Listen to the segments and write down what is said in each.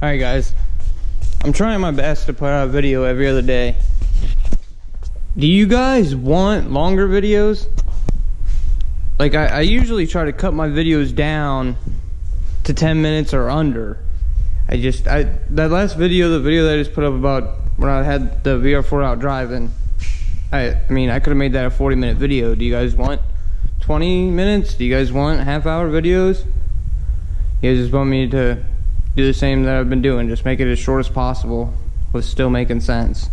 Alright guys, I'm trying my best to put out a video every other day. Do you guys want longer videos? Like I usually try to cut my videos down to 10 minutes or under. That last video, the video that I just put up about when I had the VR4 out driving, I mean I could have made that a 40-minute video. Do you guys want 20 minutes? Do you guys want half-hour videos? You guys just want me to do the same that I've been doing, just make it as short as possible with still making sense.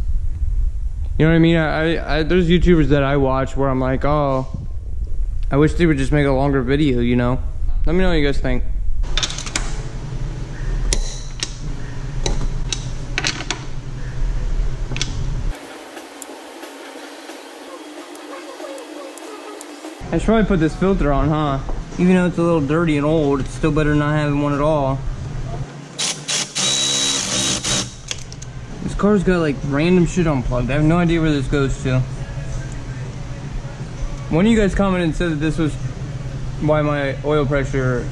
You know what I mean? There's YouTubers that I watch where I'm like, oh, I wish they would just make a longer video, you know? Let me know what you guys think. I should probably put this filter on, huh? Even though it's a little dirty and old, it's still better than not having one at all. This car's got like random shit unplugged. I have no idea where this goes to. One of you guys commented and said that this was why my oil pressure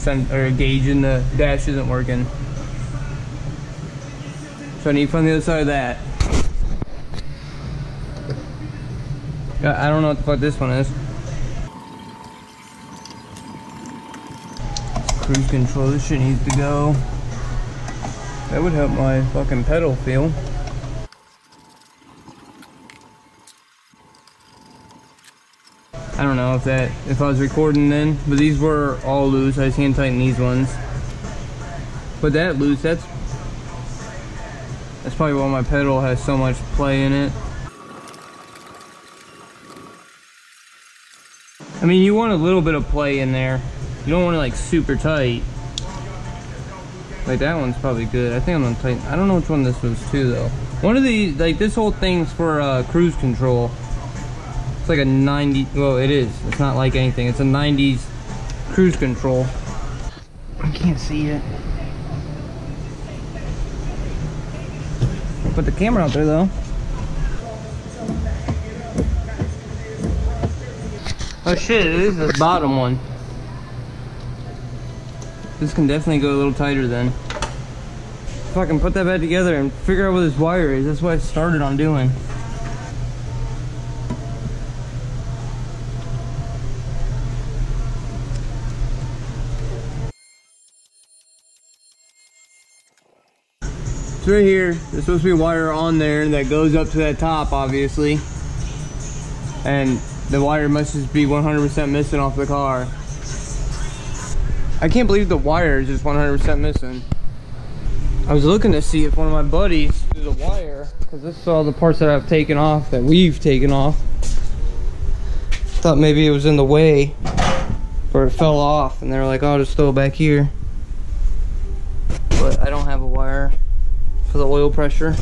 gauge in the dash isn't working. So I need to find the other side of that. I don't know what the fuck this one is. Cruise control, this shit needs to go. That would help my fucking pedal feel. I don't know if I was recording then, but these were all loose. I just hand tighten these ones. But that loose, that's probably why my pedal has so much play in it. I mean, you want a little bit of play in there. You don't want it like super tight. Like that one's probably good. I think I'm gonna tighten. I don't know which one this was too though. One of these, like this whole thing's for cruise control. It's like a 90, well it is. It's not like anything. It's a 90s cruise control. I can't see it. Put the camera out there though. Oh shit, it is the bottom one. This can definitely go a little tighter then. If I can put that back together and figure out what this wire is, that's what I started on doing. It's right here. There's supposed to be a wire on there that goes up to that top, obviously. And the wire must just be 100% missing off the car. I can't believe the wire is just 100% missing. I was looking to see if one of my buddies threw the wire, because this is all the parts that I've taken off, that we've taken off. Thought maybe it was in the way, or it fell off, and they were like, oh, just throw it back here. But I don't have a wire for the oil pressure.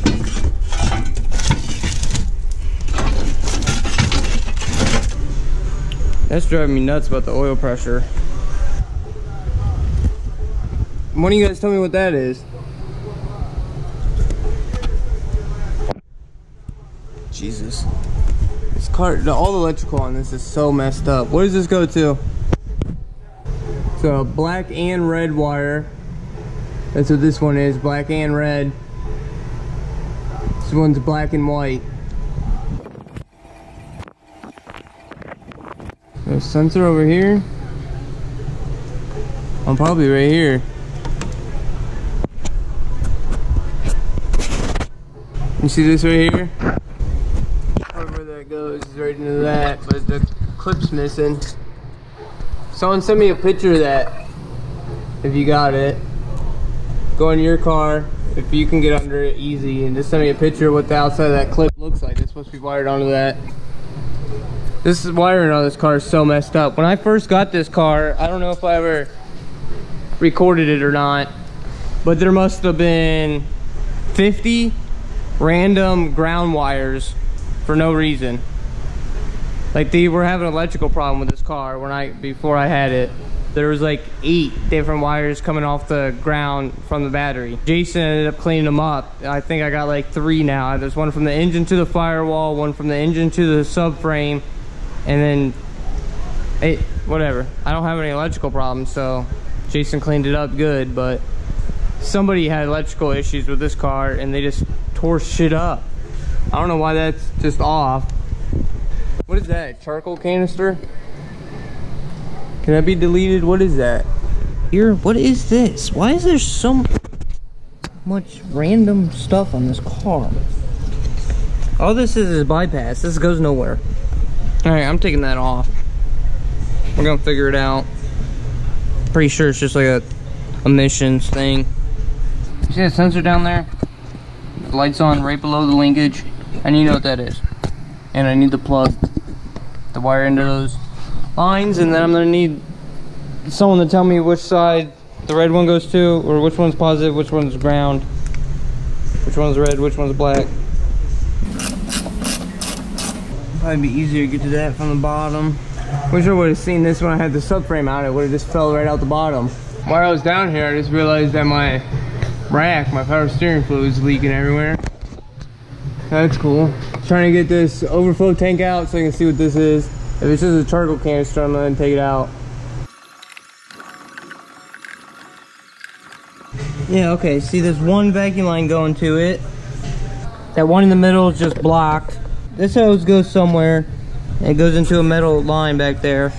That's driving me nuts about the oil pressure. One of you guys tell me what that is. Jesus. This car, all the electrical on this is so messed up. What does this go to? So black and red wire. That's what this one is, black and red. This one's black and white. There's a sensor over here. I'm probably right here. You see this right here? Probably where that goes is right into that, but the clip's missing. Someone send me a picture of that if you got it. Go in your car if you can get under it easy, and just send me a picture of what the outside of that clip looks like. It's supposed to be wired onto that. This wiring on this car is so messed up. When I first got this car, I don't know if I ever recorded it or not, but there must have been 50 random ground wires for no reason. Like they were having an electrical problem with this car before I had it. There was like 8 different wires coming off the ground from the battery. Jason ended up cleaning them up. I think I got like 3 now. There's one from the engine to the firewall, one from the engine to the subframe, and then whatever. I don't have any electrical problems, so Jason cleaned it up good, but somebody had electrical issues with this car and they just tore shit up. I don't know why that's just off. What is that? Charcoal canister? Can that be deleted? What is that? Here, what is this? Why is there so much random stuff on this car? All this is bypass. This goes nowhere. Alright, I'm taking that off. We're gonna figure it out. Pretty sure it's just like a emissions thing. You see that sensor down there? The light's on right below the linkage. I need to know what that is. And I need to plug the wire into those lines, and then I'm gonna need someone to tell me which side the red one goes to, or which one's positive, which one's ground, which one's red, which one's black. Probably be easier to get to that from the bottom. Wish I would have seen this when I had the subframe out. It would have just fell right out the bottom. While I was down here, I just realized that my rack, my power steering fluid is leaking everywhere. That's cool. Trying to get this overflow tank out so I can see what this is. If it's just a charcoal canister, I'm gonna take it out. Yeah, okay, see there's one vacuum line going to it. That one in the middle is just blocked. This hose goes somewhere. It goes into a metal line back there.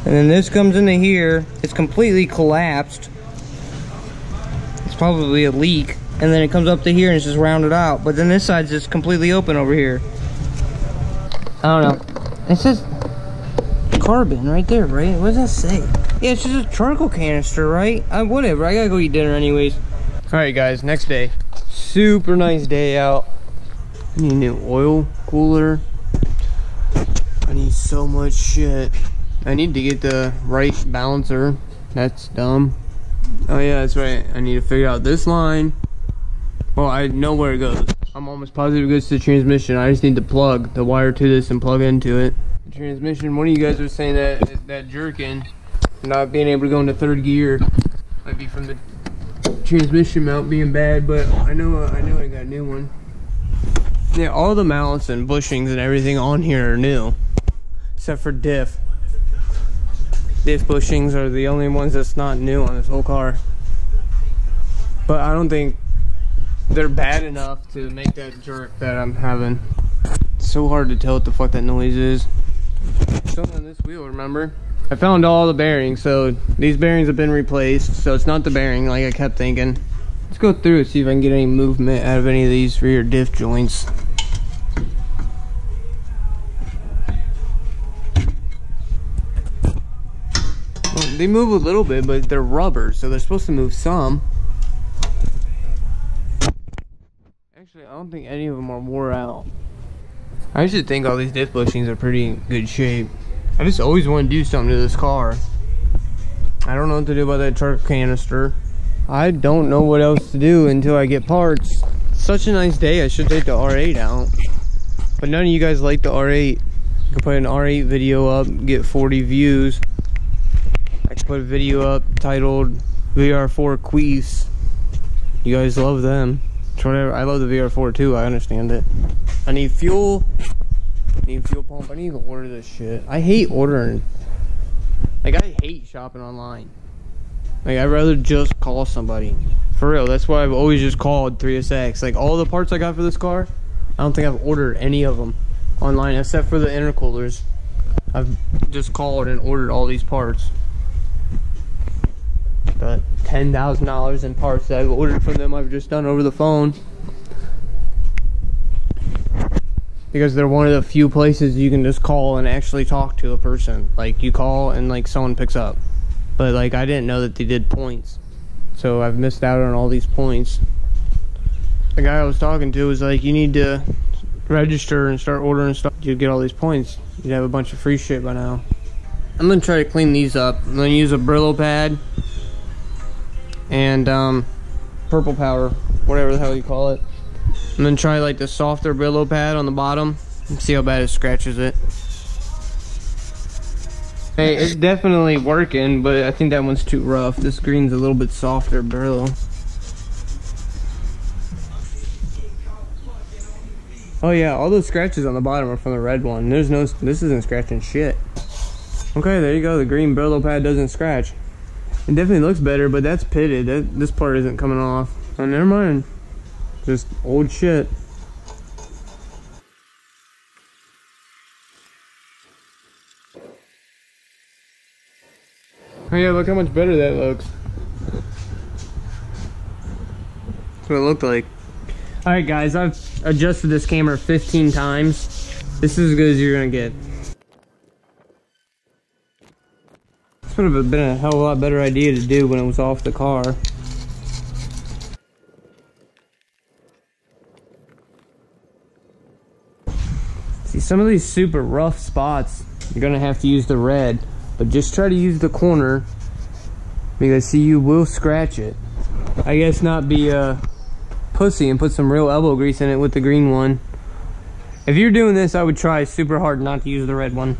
And then this comes into here. It's completely collapsed. It's probably a leak. And then it comes up to here and it's just rounded out. But then this side's just completely open over here. I don't know. It says carbon right there, right? What does that say? Yeah, it's just a charcoal canister, right? Whatever, I gotta go eat dinner anyways. Alright guys, next day. Super nice day out. I need a new oil cooler. I need so much shit. I need to get the right balancer. That's dumb. Oh yeah, that's right. I need to figure out this line. Well, I know where it goes. I'm almost positive it goes to the transmission. I just need to plug the wire to this and plug into it. The transmission, one of you guys was saying that jerking, not being able to go into third gear, might be from the transmission mount being bad, but I know I got a new one. Yeah, all the mounts and bushings and everything on here are new, except for diff. Diff bushings are the only ones that's not new on this whole car. But I don't think they're bad enough to make that jerk that I'm having. It's so hard to tell what the fuck that noise is. Something on this wheel, remember? I found all the bearings, so these bearings have been replaced, so it's not the bearing like I kept thinking. Let's go through and see if I can get any movement out of any of these rear diff joints. Well, they move a little bit, but they're rubber, so they're supposed to move some. Actually, I don't think any of them are wore out. I should think all these diff bushings are pretty good shape. I just always want to do something to this car. I don't know what to do about that charcoal canister. I don't know what else to do until I get parts. It's such a nice day, I should take the R8 out. But none of you guys like the R8. You can put an R8 video up, get 40 views. I can put a video up titled vr4 Queefs. You guys love them. Whatever. I love the vr4 too, I understand it. I need fuel. I need fuel pump. I need to order this shit. I hate ordering. Like, I hate shopping online. Like, I'd rather just call somebody. For real, that's why I've always just called 3SX. Like, all the parts I got for this car, I don't think I've ordered any of them online except for the intercoolers. I've just called and ordered all these parts. The $10,000 in parts that I've ordered from them, I've just done over the phone. Because they're one of the few places you can just call and actually talk to a person. Like, you call and like someone picks up. But like, I didn't know that they did points, so I've missed out on all these points. The guy I was talking to was like, you need to register and start ordering stuff. You'd get all these points. You'd have a bunch of free shit by now. I'm gonna try to clean these up. I'm gonna use a Brillo pad and purple powder, whatever the hell you call it. I'm gonna try like the softer Brillo pad on the bottom and see how bad it scratches it. Hey, it's definitely working, but I think that one's too rough. This green's a little bit softer Brillo. Oh yeah, all those scratches on the bottom are from the red one. There's no, this isn't scratching shit. Okay, there you go. The green Brillo pad doesn't scratch. It definitely looks better, but that's pitted. This part isn't coming off. Oh, never mind. Just old shit. Oh yeah, look how much better that looks. That's what it looked like. Alright guys, I've adjusted this camera 15 times. This is as good as you're gonna get. This would have been a hell of a lot better idea to do when it was off the car. See, some of these super rough spots, you're gonna have to use the red. But just try to use the corner, because see, you will scratch it. I guess not be a pussy and put some real elbow grease in it with the green one. If you're doing this, I would try super hard not to use the red one.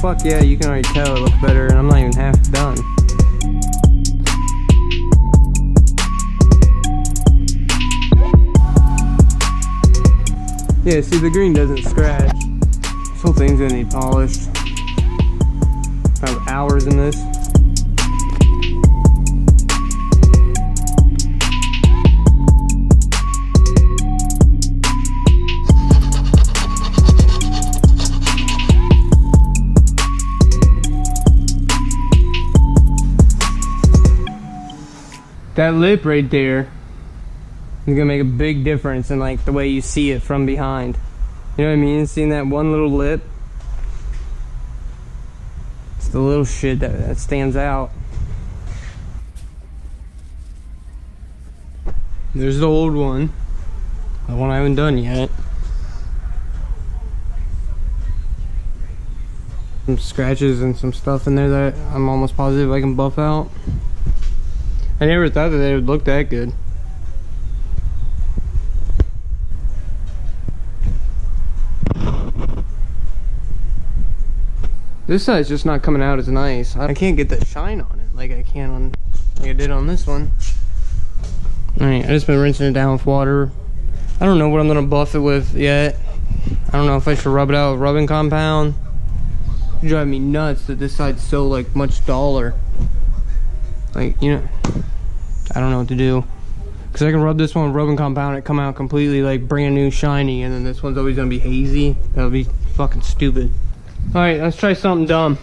Fuck yeah, you can already tell it looks better, and I'm not even half done. Yeah, see, the green doesn't scratch. This whole thing's gonna need polished. I have hours in this. That lip right there is gonna make a big difference in like the way you see it from behind. You know what I mean? Seeing that one little lip, it's the little shit that stands out. There's the old one, the one I haven't done yet. Some scratches and some stuff in there that I'm almost positive I can buff out. I never thought that they would look that good. This side's just not coming out as nice. I can't get that shine on it like I can on, like I did on this one. Alright, I just been rinsing it down with water. I don't know what I'm gonna buff it with yet. I don't know if I should rub it out with rubbing compound. It drives me nuts that this side's so like much duller. Like, you know, I don't know what to do. Because I can rub this one with rubbing compound, it come out completely like brand new shiny, and then this one's always gonna be hazy. That'll be fucking stupid. Alright, let's try something dumb.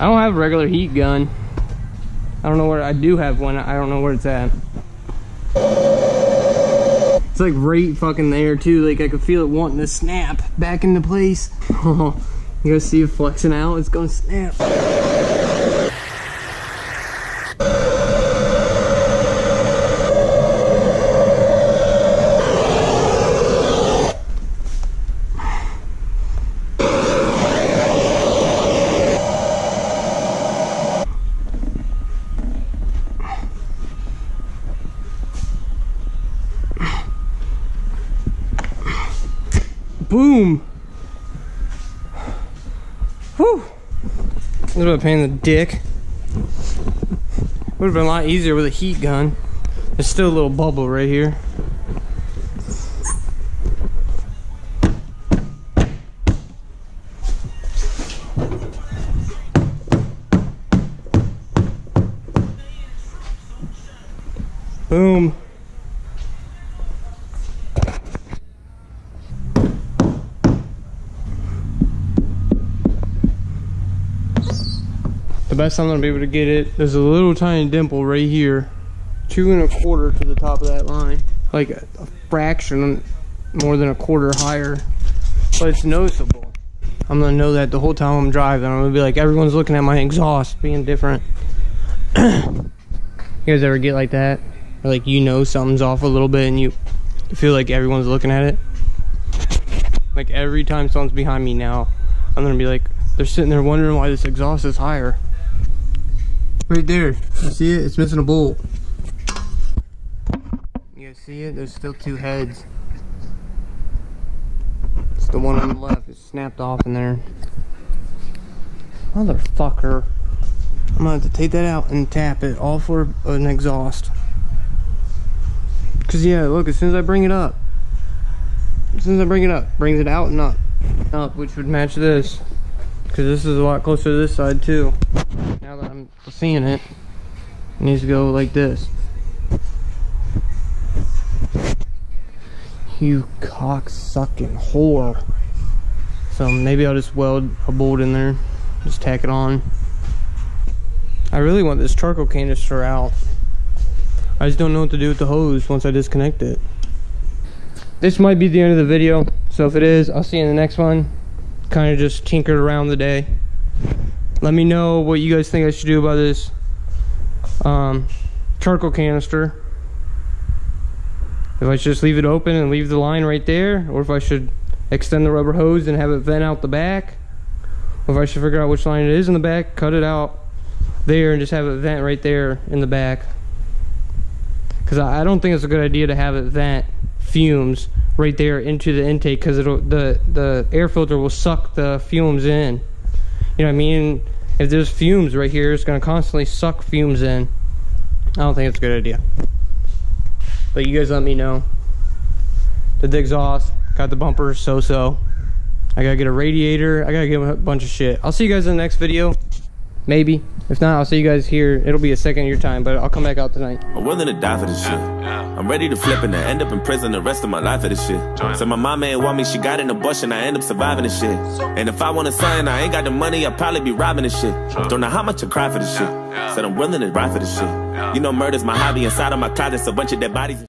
I don't have a regular heat gun. I don't know where, I do have one, I don't know where it's at. It's like right fucking there too, like I could feel it wanting to snap back into place. You guys see it flexing out, it's gonna snap. Boom! Whew! A little bit of pain in the dick. Would have been a lot easier with a heat gun. There's still a little bubble right here. Boom. The best I'm gonna be able to get it, there's a little tiny dimple right here, 2 1/4 to the top of that line, like a fraction more than a quarter higher, but it's noticeable. I'm gonna know that the whole time I'm driving. I'm gonna be like, everyone's looking at my exhaust being different. You guys ever get like that? Or like, you know something's off a little bit and you feel like everyone's looking at it? Like every time someone's behind me now, I'm gonna be like, they're sitting there wondering why this exhaust is higher. Right there, you see it? It's missing a bolt. See it? There's still two heads. It's the one on the left. It's snapped off in there. Motherfucker. I'm gonna have to take that out and tap it all for an exhaust. Cause yeah, look, as soon as I bring it up, brings it out and up, which would match this. Cause this is a lot closer to this side too. Now that I'm seeing it, it needs to go like this. You cock-sucking whore. So maybe I'll just weld a bolt in there, just tack it on. I really want this charcoal canister out. I just don't know what to do with the hose once I disconnect it. This might be the end of the video, so if it is, I'll see you in the next one. Kind of just tinkered around the day. Let me know what you guys think I should do about this charcoal canister. If I should just leave it open and leave the line right there, or if I should extend the rubber hose and have it vent out the back, or if I should figure out which line it is in the back, cut it out there and just have it vent right there in the back. Because I don't think it's a good idea to have it vent fumes right there into the intake, because the air filter will suck the fumes in. You know what I mean? If there's fumes right here, it's going to constantly suck fumes in. I don't think it's a good idea. But you guys let me know. Did the exhaust, got the bumper, so. I gotta get a radiator, I gotta get a bunch of shit. I'll see you guys in the next video. Maybe. If not, I'll see you guys here. It'll be a second of your time, but I'll come back out tonight. I'm willing to die for this shit. I'm ready to flip and end up in prison the rest of my life for this shit. So my mama ain't want me, she got in a bush and I end up surviving this shit. And if I want a son, I ain't got the money, I'll probably be robbing this shit. Don't know how much I cry for this shit. Said I'm willing to ride for this shit. You know murder's my hobby, inside of my closet's a bunch of dead bodies.